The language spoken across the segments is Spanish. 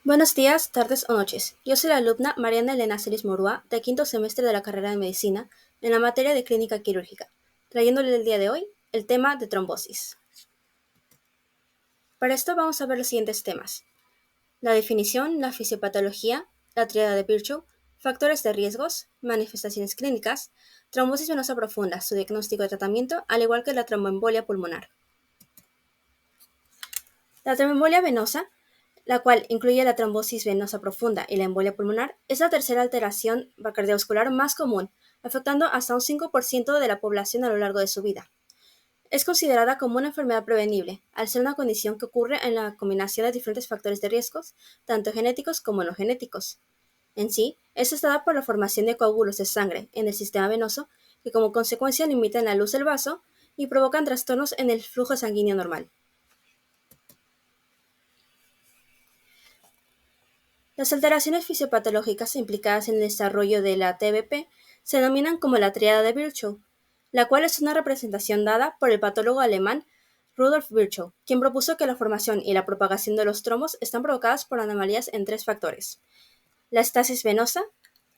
Buenos días, tardes o noches. Yo soy la alumna Mariana Elena Celis Morúa, de quinto semestre de la carrera de Medicina, en la materia de Clínica Quirúrgica, trayéndole el día de hoy el tema de trombosis. Para esto vamos a ver los siguientes temas: la definición, la fisiopatología, la tríada de Virchow, factores de riesgos, manifestaciones clínicas, trombosis venosa profunda, su diagnóstico y tratamiento, al igual que la tromboembolia pulmonar. La tromboembolia venosa, la cual incluye la trombosis venosa profunda y la embolia pulmonar, es la tercera alteración cardiovascular más común, afectando hasta un 5% de la población a lo largo de su vida. Es considerada como una enfermedad prevenible, al ser una condición que ocurre en la combinación de diferentes factores de riesgos, tanto genéticos como no genéticos. En sí, es dada por la formación de coágulos de sangre en el sistema venoso, que como consecuencia limitan la luz del vaso y provocan trastornos en el flujo sanguíneo normal. Las alteraciones fisiopatológicas implicadas en el desarrollo de la TBP se denominan como la tríada de Virchow, la cual es una representación dada por el patólogo alemán Rudolf Virchow, quien propuso que la formación y la propagación de los trombos están provocadas por anomalías en tres factores: la estasis venosa,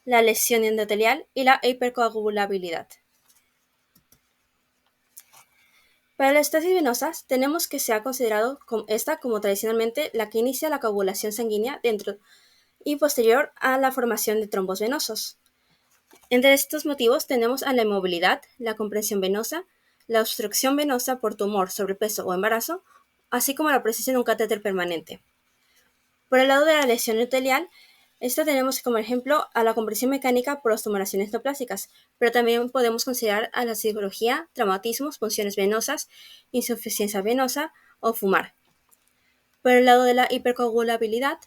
la lesión endotelial y la hipercoagulabilidad. Para la estasis venosa, tenemos que se ha considerado esta como tradicionalmente la que inicia la coagulación sanguínea dentro y posterior a la formación de trombos venosos. Entre estos motivos tenemos a la inmovilidad, la compresión venosa, la obstrucción venosa por tumor, sobrepeso o embarazo, así como la presencia de un catéter permanente. Por el lado de la lesión endotelial, esta tenemos como ejemplo a la compresión mecánica por las tumoraciones neoplásicas, pero también podemos considerar a la cirugía, traumatismos, punciones venosas, insuficiencia venosa o fumar. Por el lado de la hipercoagulabilidad,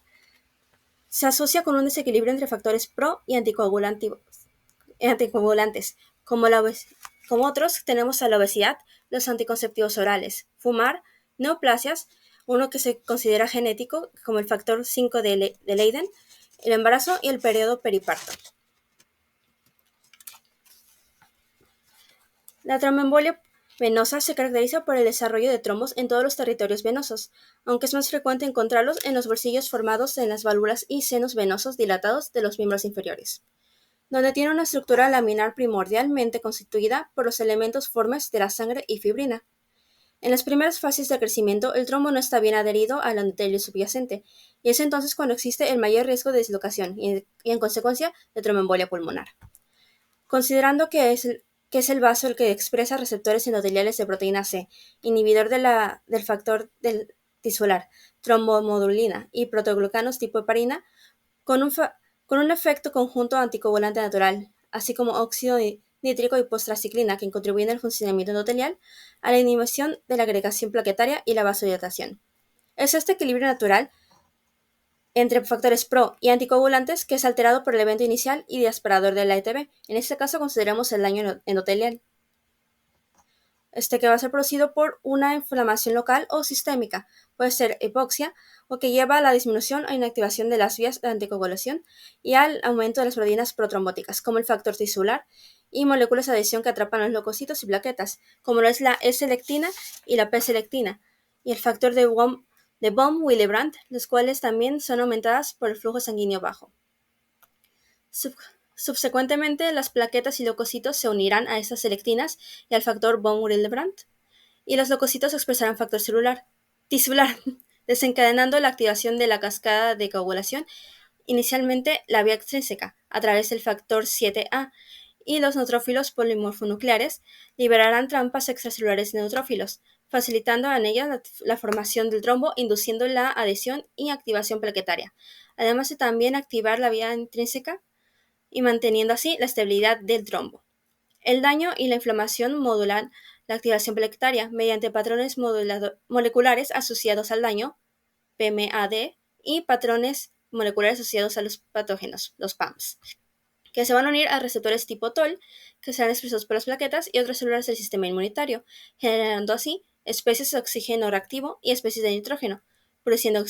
se asocia con un desequilibrio entre factores pro y anticoagulantes. Como otros, tenemos a la obesidad, los anticonceptivos orales, fumar, neoplasias, uno que se considera genético, como el factor 5 de Leiden, el embarazo y el periodo periparto. La tromboembolia venosa se caracteriza por el desarrollo de trombos en todos los territorios venosos, aunque es más frecuente encontrarlos en los bolsillos formados en las válvulas y senos venosos dilatados de los miembros inferiores, donde tiene una estructura laminar primordialmente constituida por los elementos formes de la sangre y fibrina. En las primeras fases de crecimiento, el trombo no está bien adherido al endotelio subyacente, y es entonces cuando existe el mayor riesgo de dislocación y en consecuencia de tromboembolia pulmonar. Considerando que es el vaso el que expresa receptores endoteliales de proteína C, inhibidor del factor tisular, trombomodulina y protoglucanos tipo heparina, con un efecto conjunto anticoagulante natural, así como óxido nítrico y postraciclina, que contribuyen al funcionamiento endotelial, a la inhibición de la agregación plaquetaria y la vasodilatación. Es este equilibrio natural entre factores pro y anticoagulantes que es alterado por el evento inicial y disparador de la ETB. En este caso consideramos el daño endotelial, que va a ser producido por una inflamación local o sistémica, puede ser hipoxia, o que lleva a la disminución o inactivación de las vías de anticoagulación y al aumento de las proteínas protrombóticas, como el factor tisular, y moléculas de adhesión que atrapan los leucocitos y plaquetas, como lo es la S-lectina y la P-selectina, y el factor de Bohm-Willebrand, las cuales también son aumentadas por el flujo sanguíneo bajo. Subsecuentemente, las plaquetas y leucocitos se unirán a estas selectinas y al factor von Willebrand, y los leucocitos expresarán factor tisular, desencadenando la activación de la cascada de coagulación, inicialmente la vía extrínseca, a través del factor 7A, y los neutrófilos polimorfonucleares liberarán trampas extracelulares de neutrófilos, facilitando en ellas la formación del trombo, induciendo la adhesión y activación plaquetaria, además de también activar la vía intrínseca y manteniendo así la estabilidad del trombo. El daño y la inflamación modulan la activación plaquetaria mediante patrones moleculares asociados al daño, PMAD, y patrones moleculares asociados a los patógenos, los PAMs, que se van a unir a receptores tipo TOL, que serán expresados por las plaquetas y otras células del sistema inmunitario, generando así especies de oxígeno reactivo y especies de nitrógeno, produciendo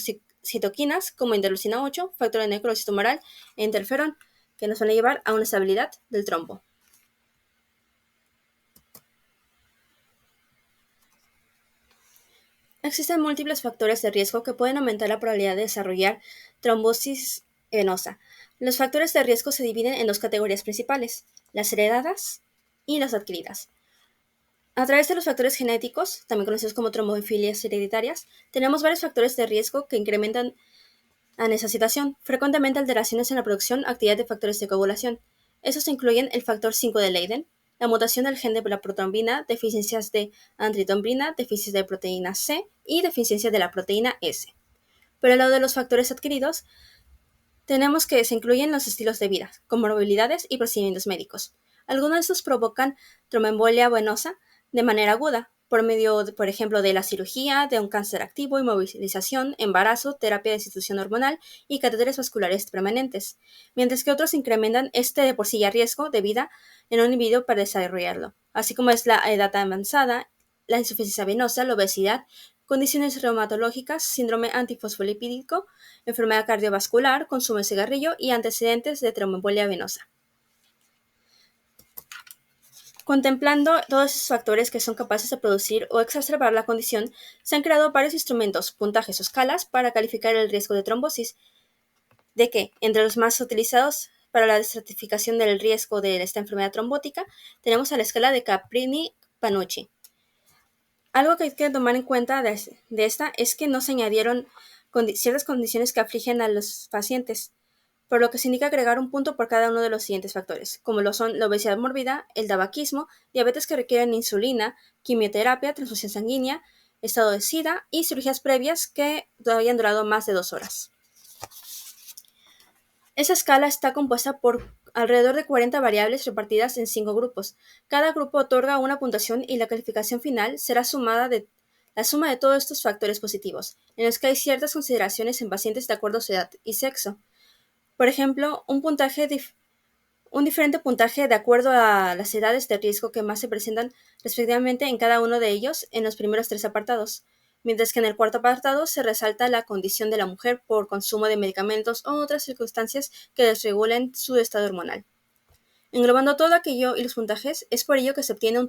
citoquinas como interleucina 8, factor de necrosis tumoral e interferón, que nos van a llevar a una estabilidad del trombo. Existen múltiples factores de riesgo que pueden aumentar la probabilidad de desarrollar trombosis venosa. Los factores de riesgo se dividen en dos categorías principales, las heredadas y las adquiridas. A través de los factores genéticos, también conocidos como trombofilias hereditarias, tenemos varios factores de riesgo que incrementan en esa situación, frecuentemente alteraciones en la producción o actividad de factores de coagulación. Estos incluyen el factor 5 de Leiden, la mutación del gen de la protrombina, deficiencias de antitrombina, deficiencia de proteína C y deficiencia de la proteína S. Pero al lado de los factores adquiridos, tenemos que se incluyen los estilos de vida, comorbilidades y procedimientos médicos. Algunos de estos provocan tromboembolia venosa de manera aguda, por medio, por ejemplo, de la cirugía, de un cáncer activo, inmovilización, embarazo, terapia de sustitución hormonal y catéteres vasculares permanentes, mientras que otros incrementan este de por sí ya riesgo de vida en un individuo para desarrollarlo, así como es la edad avanzada, la insuficiencia venosa, la obesidad, condiciones reumatológicas, síndrome antifosfolipídico, enfermedad cardiovascular, consumo de cigarrillo y antecedentes de tromboembolia venosa. Contemplando todos esos factores que son capaces de producir o exacerbar la condición, se han creado varios instrumentos, puntajes o escalas para calificar el riesgo de trombosis, de que, entre los más utilizados para la estratificación del riesgo de esta enfermedad trombótica, tenemos a la escala de Caprini-Panucci. Algo que hay que tomar en cuenta de esta es que no se añadieron ciertas condiciones que afligen a los pacientes, por lo que se indica agregar un punto por cada uno de los siguientes factores, como lo son la obesidad mórbida, el tabaquismo, diabetes que requieren insulina, quimioterapia, transfusión sanguínea, estado de SIDA y cirugías previas que hayan durado más de 2 horas. Esa escala está compuesta por alrededor de 40 variables repartidas en 5 grupos. Cada grupo otorga una puntuación y la calificación final será la suma de todos estos factores positivos, en los que hay ciertas consideraciones en pacientes de acuerdo a su edad y sexo. Por ejemplo, un diferente puntaje de acuerdo a las edades de riesgo que más se presentan respectivamente en cada uno de ellos en los primeros 3 apartados, mientras que en el cuarto apartado se resalta la condición de la mujer por consumo de medicamentos o otras circunstancias que desregulen su estado hormonal. Englobando todo aquello y los puntajes, es por ello que se obtiene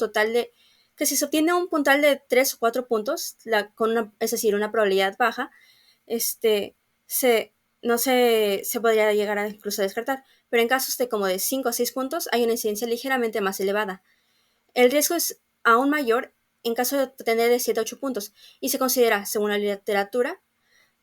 que si se obtiene un puntal de 3 o 4 puntos, es decir, una probabilidad baja, se, no se podría llegar a incluso descartar, pero en casos de como de 5 o 6 puntos hay una incidencia ligeramente más elevada. El riesgo es aún mayor en caso de obtener de 7 a 8 puntos, y se considera, según la literatura,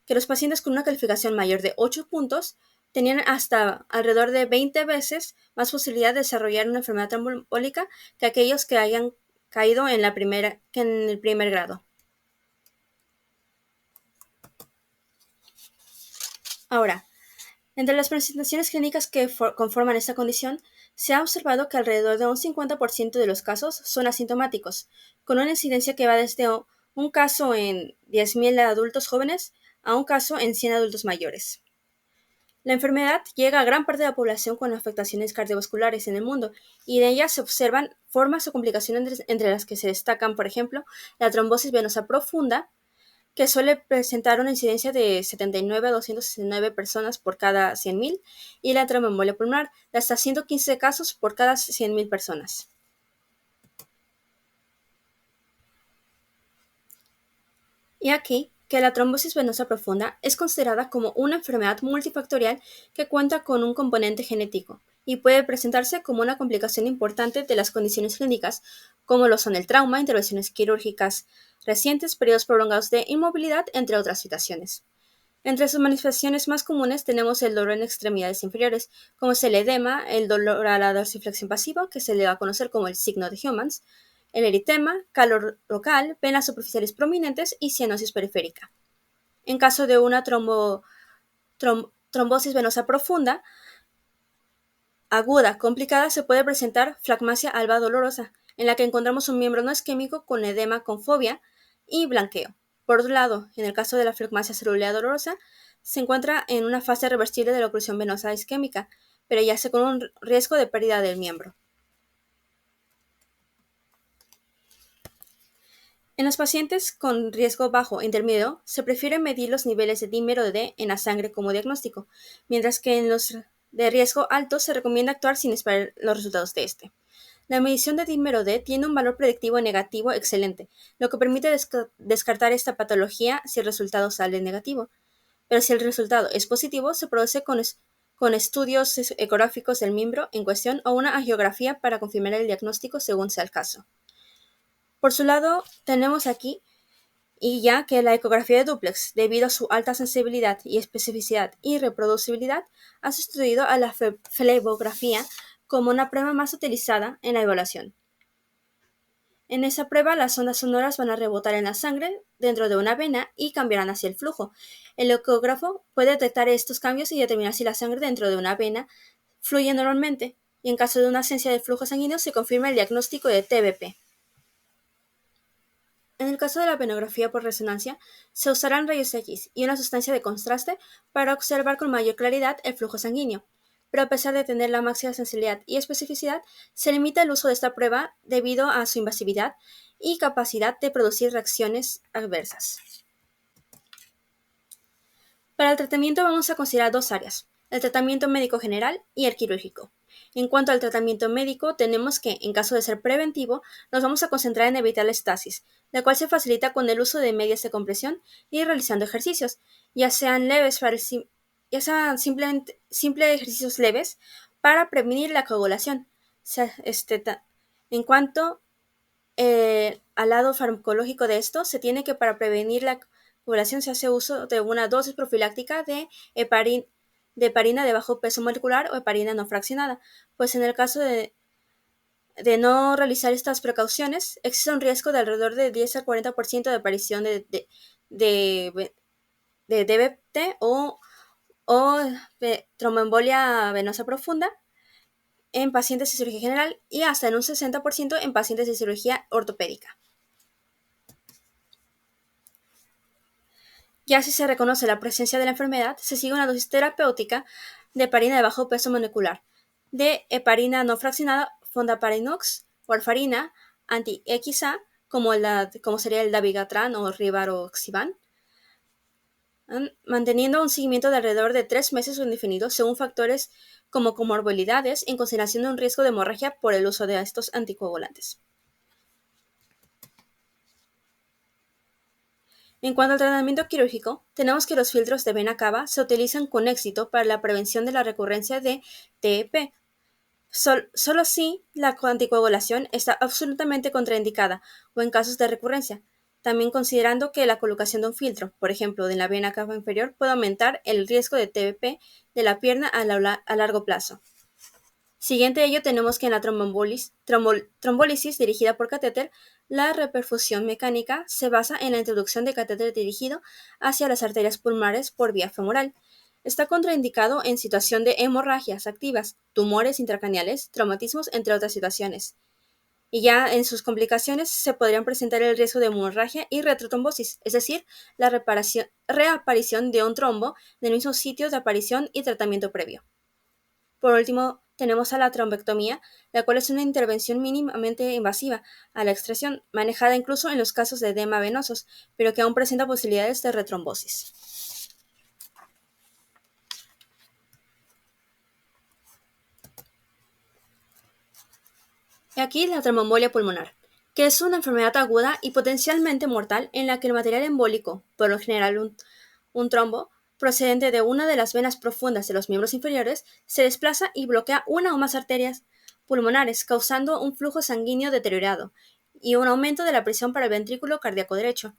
que los pacientes con una calificación mayor de 8 puntos tenían hasta alrededor de 20 veces más posibilidad de desarrollar una enfermedad trombólica que aquellos que hayan caído en el primer grado. Ahora, entre las presentaciones clínicas que conforman esta condición, se ha observado que alrededor de un 50% de los casos son asintomáticos, con una incidencia que va desde un caso en 10.000 adultos jóvenes a un caso en 100 adultos mayores. La enfermedad llega a gran parte de la población con afectaciones cardiovasculares en el mundo, y de ellas se observan formas o complicaciones entre las que se destacan, por ejemplo, la trombosis venosa profunda, que suele presentar una incidencia de 79 a 269 personas por cada 100.000, y la tromboembolia pulmonar de hasta 115 casos por cada 100.000 personas. Y aquí que la trombosis venosa profunda es considerada como una enfermedad multifactorial que cuenta con un componente genético y puede presentarse como una complicación importante de las condiciones clínicas, como lo son el trauma, intervenciones quirúrgicas recientes, periodos prolongados de inmovilidad, entre otras situaciones. Entre sus manifestaciones más comunes tenemos el dolor en extremidades inferiores, como es el edema, el dolor a la dorsiflexión pasiva, que se le va a conocer como el signo de Humans, el eritema, calor local, venas superficiales prominentes y cianosis periférica. En caso de una trombosis venosa profunda, aguda, complicada, se puede presentar flagmasia alba dolorosa, en la que encontramos un miembro no isquémico con edema con fobia y blanqueo. Por otro lado, en el caso de la flagmasia celular dolorosa, se encuentra en una fase reversible de la oclusión venosa isquémica, pero yace con un riesgo de pérdida del miembro. En los pacientes con riesgo bajo e intermedio, se prefiere medir los niveles de dímero de D en la sangre como diagnóstico, mientras que en los de riesgo alto se recomienda actuar sin esperar los resultados de este. La medición de dímero D tiene un valor predictivo negativo excelente, lo que permite descartar esta patología si el resultado sale negativo. Pero si el resultado es positivo, se produce con estudios ecográficos del miembro en cuestión o una angiografía para confirmar el diagnóstico según sea el caso. Por su lado, tenemos aquí y ya que la ecografía de dúplex, debido a su alta sensibilidad y especificidad y reproducibilidad, ha sustituido a la flebografía como una prueba más utilizada en la evaluación. En esa prueba, las ondas sonoras van a rebotar en la sangre dentro de una vena y cambiarán hacia el flujo. El ecógrafo puede detectar estos cambios y determinar si la sangre dentro de una vena fluye normalmente, y en caso de una ausencia de flujo sanguíneo se confirma el diagnóstico de TBP. En el caso de la venografía por resonancia, se usarán rayos X y una sustancia de contraste para observar con mayor claridad el flujo sanguíneo, pero a pesar de tener la máxima sensibilidad y especificidad, se limita el uso de esta prueba debido a su invasividad y capacidad de producir reacciones adversas. Para el tratamiento vamos a considerar dos áreas, el tratamiento médico general y el quirúrgico. En cuanto al tratamiento médico, tenemos que, en caso de ser preventivo, nos vamos a concentrar en evitar la estasis, la cual se facilita con el uso de medias de compresión y realizando ejercicios, ya sean leves ya sean simples ejercicios leves para prevenir la coagulación. En cuanto al lado farmacológico de esto, se tiene que para prevenir la coagulación se hace uso de una dosis profiláctica de heparina de bajo peso molecular o heparina no fraccionada, pues en el caso de no realizar estas precauciones, existe un riesgo de alrededor de 10 al 40% de aparición de DVT o de tromboembolia venosa profunda en pacientes de cirugía general y hasta en un 60% en pacientes de cirugía ortopédica. Ya si se reconoce la presencia de la enfermedad, se sigue una dosis terapéutica de heparina de bajo peso molecular, de heparina no fraccionada, fondaparinux, warfarina, anti-XA, como sería el dabigatran o rivaroxaban, manteniendo un seguimiento de alrededor de 3 meses o indefinido según factores como comorbilidades en consideración de un riesgo de hemorragia por el uso de estos anticoagulantes. En cuanto al tratamiento quirúrgico, tenemos que los filtros de vena cava se utilizan con éxito para la prevención de la recurrencia de TEP. Solo si la anticoagulación está absolutamente contraindicada o en casos de recurrencia, también considerando que la colocación de un filtro, por ejemplo, de la vena cava inferior, puede aumentar el riesgo de TBP de la pierna a largo plazo. Siguiente a ello tenemos que en la trombólisis dirigida por catéter, la reperfusión mecánica se basa en la introducción de catéter dirigido hacia las arterias pulmonares por vía femoral. Está contraindicado en situación de hemorragias activas, tumores intracraneales, traumatismos, entre otras situaciones. Y ya en sus complicaciones se podrían presentar el riesgo de hemorragia y retrotrombosis, es decir, la reaparición de un trombo del mismo sitio de aparición y tratamiento previo. Por último, tenemos a la trombectomía, la cual es una intervención mínimamente invasiva a la extracción, manejada incluso en los casos de edema venosos, pero que aún presenta posibilidades de retrombosis. Y aquí la tromboembolia pulmonar, que es una enfermedad aguda y potencialmente mortal en la que el material embólico, por lo general un trombo, procedente de una de las venas profundas de los miembros inferiores, se desplaza y bloquea una o más arterias pulmonares, causando un flujo sanguíneo deteriorado y un aumento de la presión para el ventrículo cardíaco derecho.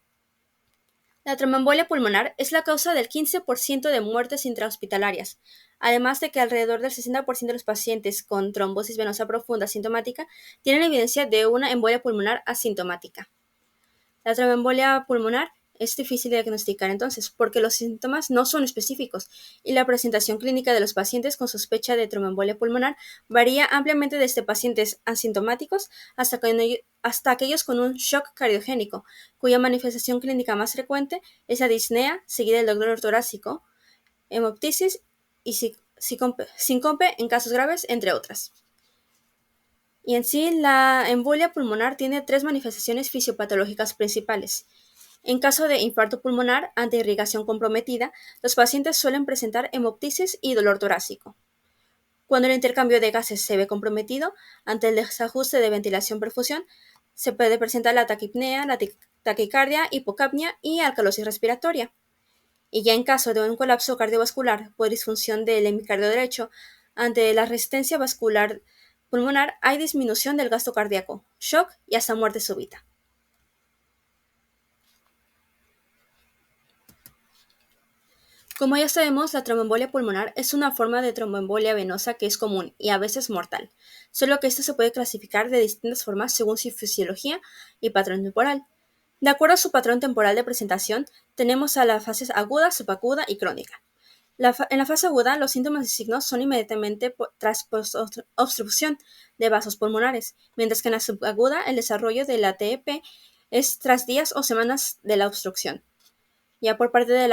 La tromboembolia pulmonar es la causa del 15% de muertes intrahospitalarias, además de que alrededor del 60% de los pacientes con trombosis venosa profunda asintomática tienen evidencia de una embolia pulmonar asintomática. La tromboembolia pulmonar es difícil de diagnosticar entonces, porque los síntomas no son específicos y la presentación clínica de los pacientes con sospecha de tromboembolia pulmonar varía ampliamente desde pacientes asintomáticos hasta aquellos con un shock cardiogénico, cuya manifestación clínica más frecuente es la disnea, seguida del dolor torácico, hemoptisis y síncope en casos graves, entre otras. Y en sí, la embolia pulmonar tiene 3 manifestaciones fisiopatológicas principales. En caso de infarto pulmonar ante irrigación comprometida, los pacientes suelen presentar hemoptisis y dolor torácico. Cuando el intercambio de gases se ve comprometido ante el desajuste de ventilación-perfusión, se puede presentar la taquipnea, la taquicardia, hipocapnia y alcalosis respiratoria. Y ya en caso de un colapso cardiovascular por disfunción del hemicardio derecho, ante la resistencia vascular pulmonar hay disminución del gasto cardíaco, shock y hasta muerte súbita. Como ya sabemos, la tromboembolia pulmonar es una forma de tromboembolia venosa que es común y a veces mortal, solo que esto se puede clasificar de distintas formas según su fisiología y patrón temporal. De acuerdo a su patrón temporal de presentación, tenemos a las fases aguda, subaguda y crónica. En la fase aguda, los síntomas y signos son inmediatamente tras obstrucción de vasos pulmonares, mientras que en la subaguda el desarrollo de la TEP es tras días o semanas de la obstrucción. Ya por parte de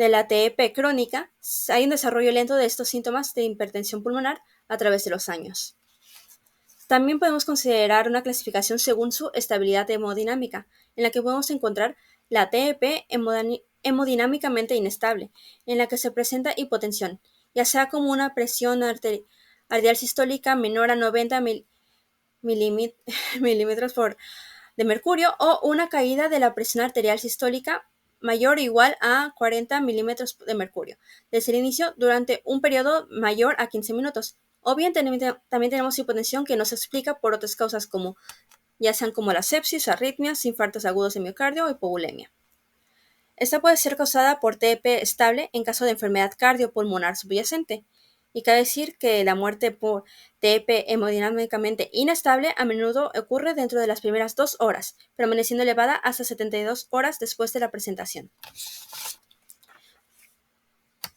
la TEP crónica, hay un desarrollo lento de estos síntomas de hipertensión pulmonar a través de los años. También podemos considerar una clasificación según su estabilidad hemodinámica, en la que podemos encontrar la TEP hemodinámicamente inestable, en la que se presenta hipotensión, ya sea como una presión arterial sistólica menor a 90 milímetros de mercurio o una caída de la presión arterial sistólica mayor o igual a 40 milímetros de mercurio desde el inicio durante un periodo mayor a 15 minutos. O bien también tenemos hipotensión que no se explica por otras causas como ya sean como la sepsis, arritmias, infartos agudos de miocardio o hipovolemia. Esta puede ser causada por TEP estable en caso de enfermedad cardiopulmonar subyacente. Y cabe decir que la muerte por TEP hemodinámicamente inestable a menudo ocurre dentro de las primeras 2 horas, permaneciendo elevada hasta 72 horas después de la presentación.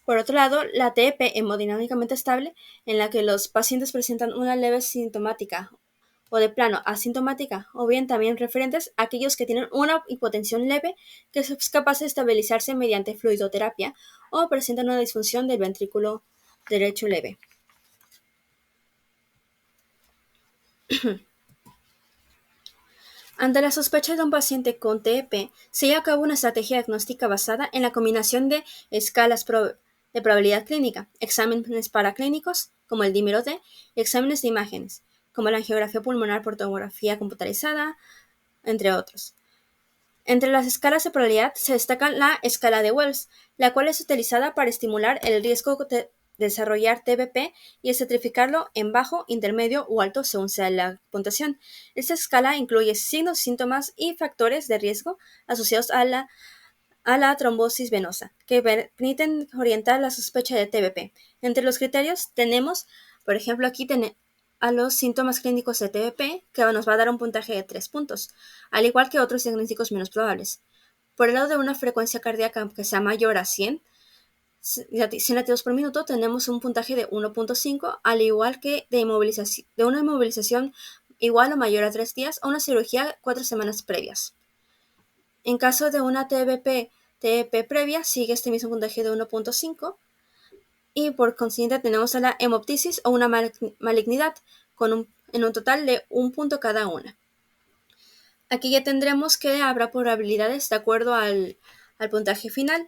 Por otro lado, la TEP hemodinámicamente estable, en la que los pacientes presentan una leve sintomática o de plano asintomática, o bien también referentes a aquellos que tienen una hipotensión leve que es capaz de estabilizarse mediante fluidoterapia o presentan una disfunción del ventrículo derecho leve. Ante la sospecha de un paciente con TEP, se lleva a cabo una estrategia diagnóstica basada en la combinación de escalas de probabilidad clínica, exámenes paraclínicos, como el dímero D, y exámenes de imágenes, como la angiografía pulmonar por tomografía computarizada, entre otros. Entre las escalas de probabilidad se destaca la escala de Wells, la cual es utilizada para estimular el riesgo de desarrollar TBP y estratificarlo en bajo, intermedio o alto según sea la puntuación. Esta escala incluye signos, síntomas y factores de riesgo asociados a la trombosis venosa, que permiten orientar la sospecha de TBP. Entre los criterios tenemos, por ejemplo, aquí a los síntomas clínicos de TBP, que nos va a dar un puntaje de 3 puntos, al igual que otros diagnósticos menos probables. Por el lado de una frecuencia cardíaca que sea mayor a 100 latidos por minuto, tenemos un puntaje de 1.5, al igual que de una inmovilización igual o mayor a 3 días o una cirugía 4 semanas previas. En caso de una TEP previa, sigue este mismo puntaje de 1.5 y por consiguiente tenemos a la hemoptisis o una malignidad en un total de 1 punto cada una. Aquí ya tendremos que habrá probabilidades de acuerdo al puntaje final,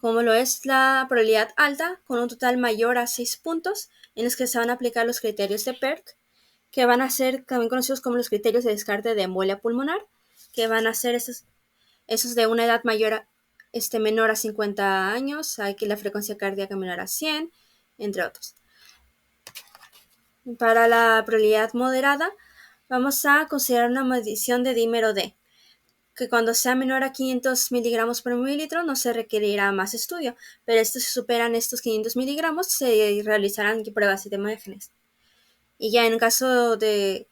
como lo es la probabilidad alta, con un total mayor a 6 puntos, en los que se van a aplicar los criterios de PERC, que van a ser también conocidos como los criterios de descarte de embolia pulmonar, que van a ser esos de una edad menor a 50 años, hay que la frecuencia cardíaca menor a 100, entre otros. Para la probabilidad moderada, vamos a considerar una medición de dímero D, que cuando sea menor a 500 miligramos por mililitro no se requerirá más estudio, pero si superan estos 500 miligramos se realizarán pruebas de imágenes. Y ya en caso de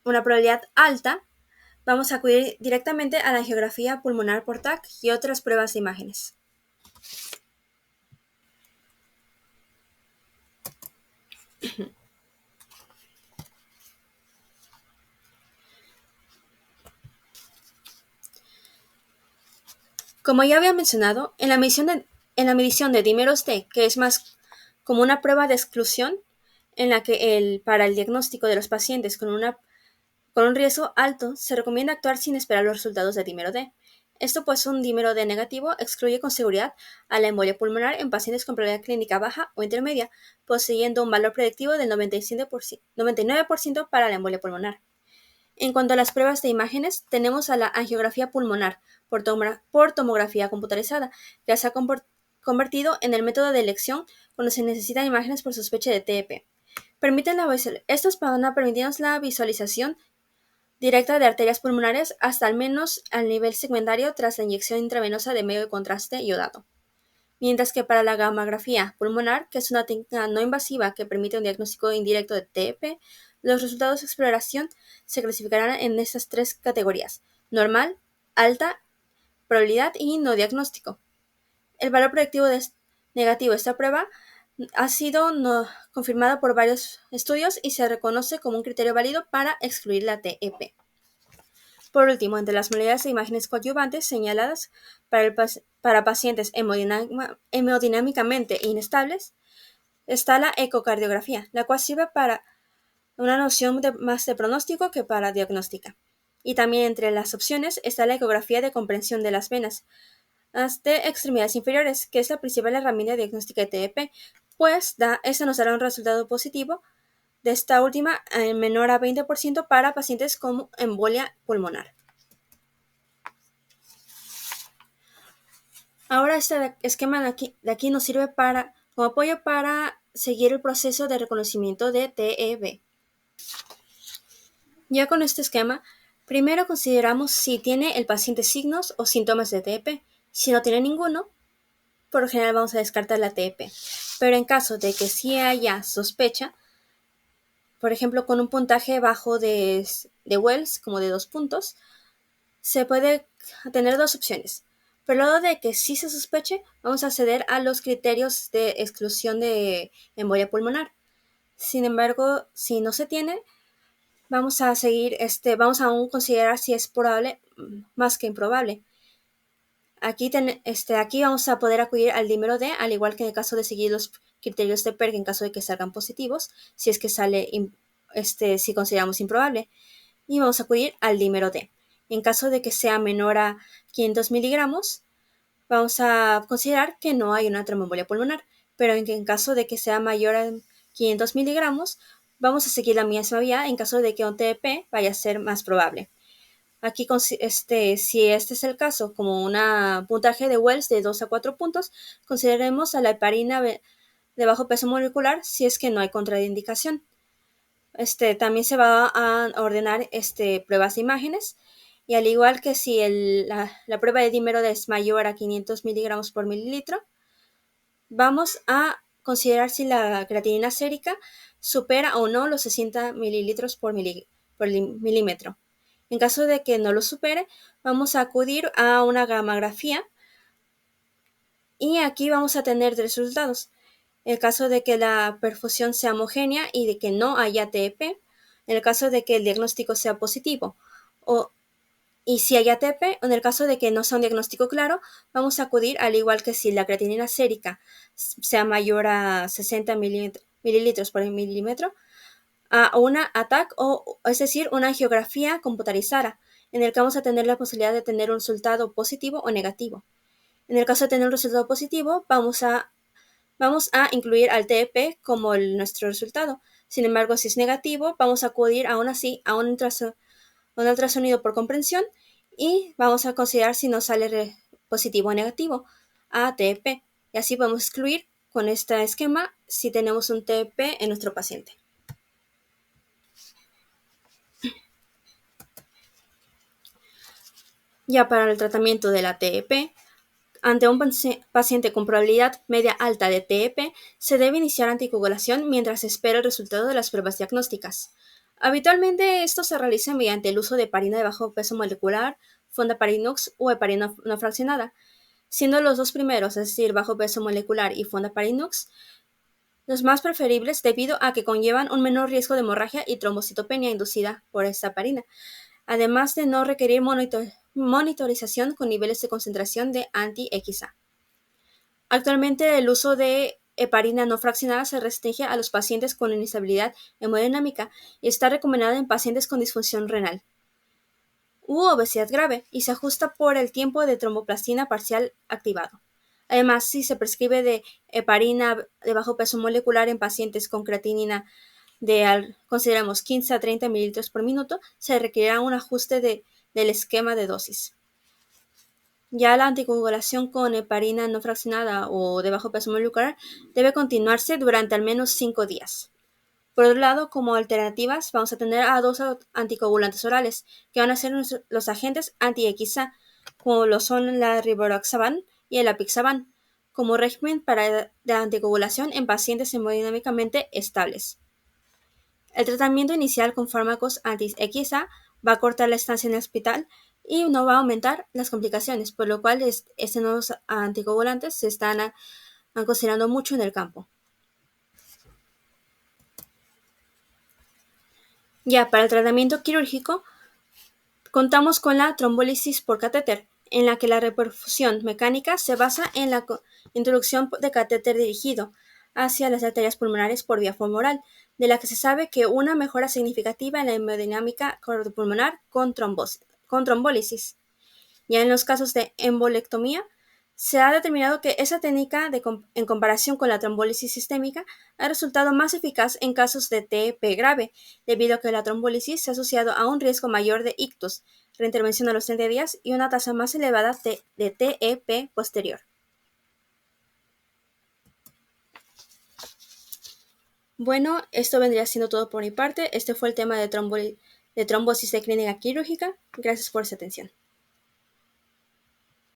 una probabilidad alta, vamos a acudir directamente a la angiografía pulmonar por TAC y otras pruebas de imágenes. Como ya había mencionado, en la medición de dímeros D, que es más como una prueba de exclusión, en la que para el diagnóstico de los pacientes con un riesgo alto se recomienda actuar sin esperar los resultados de dímero D. Esto pues un dímero D negativo excluye con seguridad a la embolia pulmonar en pacientes con probabilidad clínica baja o intermedia, poseyendo un valor predictivo del 99% para la embolia pulmonar. En cuanto a las pruebas de imágenes, tenemos a la angiografía pulmonar por tomografía computarizada, que se ha convertido en el método de elección cuando se necesitan imágenes por sospecha de TEP. Estos van a permitirnos la visualización directa de arterias pulmonares hasta al menos al nivel segmentario tras la inyección intravenosa de medio de contraste iodado. Mientras que para la gammagrafía pulmonar, que es una técnica no invasiva que permite un diagnóstico indirecto de TEP, los resultados de exploración se clasificarán en estas tres categorías: normal, alta, probabilidad y no diagnóstico. El valor predictivo negativo de esta prueba ha sido confirmado por varios estudios y se reconoce como un criterio válido para excluir la TEP. Por último, entre las modalidades de imágenes coadyuvantes señaladas para pacientes hemodinámicamente inestables está la ecocardiografía, la cual sirve para una noción más de pronóstico que para diagnóstica. Y también entre las opciones está la ecografía de comprensión de las venas de extremidades inferiores, que es la principal herramienta diagnóstica de TEP, pues esta nos dará un resultado positivo de esta última menor a 20% para pacientes con embolia pulmonar. Ahora este esquema de aquí nos sirve como apoyo para seguir el proceso de reconocimiento de TEB. Ya con este esquema, primero consideramos si tiene el paciente signos o síntomas de TEP. Si no tiene ninguno, por lo general vamos a descartar la TEP. Pero en caso de que sí haya sospecha, por ejemplo con un puntaje bajo de Wells, como de 2 puntos, se puede tener dos opciones. Por el lado de que sí se sospeche, vamos a acceder a los criterios de exclusión de embolia pulmonar. Sin embargo, si no se tiene, vamos a aún considerar si es probable más que improbable. Aquí vamos a poder acudir al dímero D, al igual que en el caso de seguir los criterios de PERG en caso de que salgan positivos, si es que si consideramos improbable. Y vamos a acudir al dímero D. En caso de que sea menor a 500 miligramos, vamos a considerar que no hay una tromboembolia pulmonar, pero en caso de que sea mayor a 500 miligramos, vamos a seguir la misma vía en caso de que un TEP vaya a ser más probable. Aquí, si este es el caso, como un puntaje de Wells de 2 a 4 puntos, consideremos a la heparina de bajo peso molecular si es que no hay contraindicación. También se va a ordenar pruebas de imágenes, y al igual que si la prueba de dímero D es mayor a 500 miligramos por mililitro, vamos a considerar si la creatinina sérica supera o no los 60 mililitros por milímetro. En caso de que no lo supere, vamos a acudir a una gammagrafía y aquí vamos a tener tres resultados. En el caso de que la perfusión sea homogénea y de que no haya TEP, en el caso de que el diagnóstico sea positivo y si haya TEP, en el caso de que no sea un diagnóstico claro, vamos a acudir, al igual que si la creatinina sérica sea mayor a 60 mililitros por milímetro, a una ATAC, es decir, una angiografía computarizada, en el que vamos a tener la posibilidad de tener un resultado positivo o negativo. En el caso de tener un resultado positivo, vamos a incluir al TEP como nuestro resultado. Sin embargo, si es negativo, vamos a acudir aún así a un ultrasonido por comprensión y vamos a considerar si nos sale positivo o negativo a TEP. Y así podemos excluir con este esquema si tenemos un TEP en nuestro paciente. Ya para el tratamiento de la TEP, ante un paciente con probabilidad media alta de TEP, se debe iniciar anticoagulación mientras se espera el resultado de las pruebas diagnósticas. Habitualmente esto se realiza mediante el uso de heparina de bajo peso molecular, fondaparinux o heparina no fraccionada, siendo los dos primeros, es decir, bajo peso molecular y fondaparinux, los más preferibles debido a que conllevan un menor riesgo de hemorragia y trombocitopenia inducida por esta heparina, además de no requerir monitorización con niveles de concentración de anti-XA. Actualmente el uso de heparina no fraccionada se restringe a los pacientes con inestabilidad hemodinámica y está recomendada en pacientes con disfunción renal. u obesidad grave y se ajusta por el tiempo de tromboplastina parcial activado. Además, si se prescribe de heparina de bajo peso molecular en pacientes con creatinina consideramos 15 a 30 mililitros por minuto, se requerirá un ajuste del esquema de dosis. Ya la anticoagulación con heparina no fraccionada o de bajo peso molecular debe continuarse durante al menos 5 días. Por otro lado, como alternativas, vamos a tener a dos anticoagulantes orales, que van a ser los agentes anti-XA, como lo son la rivaroxaban y el apixaban, como régimen de anticoagulación en pacientes hemodinámicamente estables. El tratamiento inicial con fármacos anti-XA va a cortar la estancia en el hospital y no va a aumentar las complicaciones, por lo cual estos nuevos anticoagulantes se están considerando mucho en el campo. Ya para el tratamiento quirúrgico, contamos con la trombólisis por catéter, en la que la reperfusión mecánica se basa en la introducción de catéter dirigido hacia las arterias pulmonares por vía femoral, de la que se sabe que una mejora significativa en la hemodinámica cardiopulmonar con trombólisis. Ya en los casos de embolectomía, se ha determinado que esa técnica, en comparación con la trombólisis sistémica, ha resultado más eficaz en casos de TEP grave, debido a que la trombólisis se ha asociado a un riesgo mayor de ictus, reintervención a los 30 días y una tasa más elevada de TEP posterior. Bueno, esto vendría siendo todo por mi parte. Este fue el tema de trombosis de clínica quirúrgica. Gracias por su atención.